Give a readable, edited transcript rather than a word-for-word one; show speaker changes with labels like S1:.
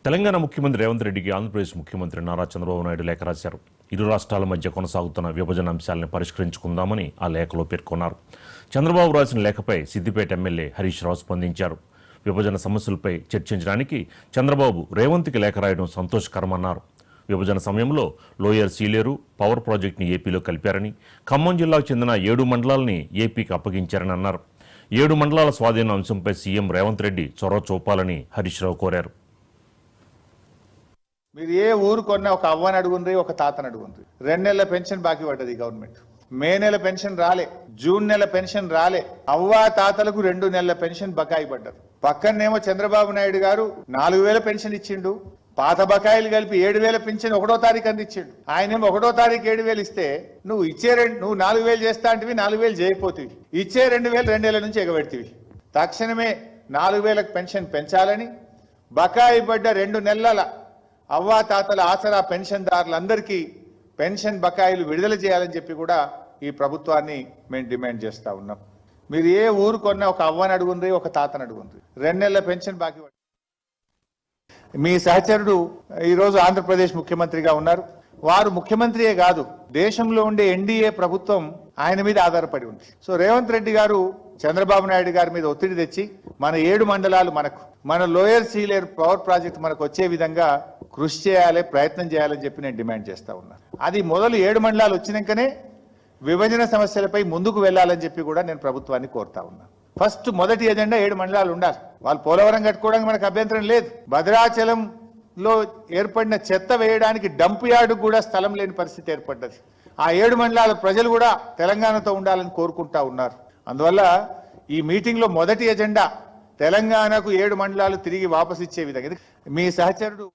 S1: తెలంగాణ ముఖ్యమంత్రి రేవంత్ రెడ్డికి ఆంధ్రప్రదేశ్ ముఖ్యమంత్రి నారా చంద్రబాబు నాయుడు లేఖ రాశారు. ఇరు రాష్ట్రాల మధ్య కొనసాగుతున్న విభజన అంశాలను పరిష్కరించుకుందామని ఆ లేఖలో పేర్కొన్నారు. చంద్రబాబు రాసిన లేఖపై సిద్దిపేట ఎమ్మెల్యే హరీష్ రావు స్పందించారు. విభజన సమస్యలపై చర్చించడానికి చంద్రబాబు రేవంత్కి లేఖ రాయడం సంతోషకరమన్నారు. విభజన సమయంలో లోయర్ సీలేరు పవర్ ప్రాజెక్టుని ఏపీలో కలిపారని, ఖమ్మం జిల్లాకు చెందిన 7 మండలాలని ఏపీకి అప్పగించారని అన్నారు. 7 మండలాల స్వాధీన అంశంపై సీఎం రేవంత్ రెడ్డి చొరవ చూపాలని హరీష్ రావు కోరారు.
S2: మీరు ఏ ఊరు కొన్నా ఒక అవ్వని అడుగుండ్రి, ఒక తాతని అడుగుండ్రి. 2 నెలల పెన్షన్ బాకీ పడ్డది గవర్నమెంట్. మే నెల పెన్షన్ రాలే, జూన్ నెల పెన్షన్ రాలే. అవ్వ తాతలకు 2 నెలల పెన్షన్ బకాయి పడ్డారు. పక్కనేమో చంద్రబాబు నాయుడు గారు 4,000 పెన్షన్ ఇచ్చిండు. పాత బకాయిలు కలిపి 7,000 పెన్షన్ 1వ తారీఖు అందించిండు. ఆయనేమో 1వ తారీఖు 7,000 ఇస్తే నువ్వు ఇచ్చే నువ్వు 4,000 చేస్తా అంటివి, 4,000 చేయకపోతివి. ఇచ్చే 2,000 2 నెలల నుంచి ఎగబెడితివి. తక్షణమే 4,000 పెన్షన్ పెంచాలని, బకాయి పడ్డ 2 నెలల అవ్వా తాతల ఆసరా పెన్షన్దారులందరికీ పెన్షన్ బకాయిలు విడుదల చేయాలని చెప్పి కూడా ఈ ప్రభుత్వాన్ని మేము డిమాండ్ చేస్తా ఉన్నాం. మీరు ఏ ఊరు కొన్నా ఒక అవ్వని అడుగుండ్రి, ఒక తాతని అడుగుండ్రి. 2 నెలల పెన్షన్ బాకీ. మీ సహచరుడు ఈరోజు ఆంధ్రప్రదేశ్ ముఖ్యమంత్రిగా ఉన్నారు. వారు ముఖ్యమంత్రియే కాదు, దేశంలో ఉండే ఎన్డీఏ ప్రభుత్వం ఆయన మీద ఆధారపడి ఉంది. సో రేవంత్ రెడ్డి గారు చంద్రబాబు నాయుడు గారి మీద ఒత్తిడి తెచ్చి మన 7 మండలాలు మన లోయర్ సీలేరు పవర్ ప్రాజెక్ట్ మనకు వచ్చే విధంగా కృషి చేయాలి, ప్రయత్నం చేయాలని చెప్పి నేను డిమాండ్ చేస్తా ఉన్నా. అది మొదలు 7 మండలాలు వచ్చినాకనే విభజన సమస్యలపై ముందుకు వెళ్లాలని చెప్పి కూడా నేను ప్రభుత్వాన్ని కోరుతా ఉన్నా. ఫస్ట్ మొదటి ఎజెండా 7 మండలాలు ఉండాలి. వాళ్ళు పోలవరం కట్టుకోవడానికి మనకు అభ్యంతరం లేదు. భద్రాచలంలో ఏర్పడిన చెత్త వేయడానికి డంప్ యార్డు కూడా స్థలం లేని పరిస్థితి ఏర్పడ్డది. ఆ 7 మండలాల ప్రజలు కూడా తెలంగాణతో ఉండాలని కోరుకుంటా ఉన్నారు. అందువల్ల ఈ మీటింగ్ లో మొదటి ఎజెండా తెలంగాణకు 7 మండలాలు తిరిగి వాపసు ఇచ్చే విధంగా. మీ సహచరుడు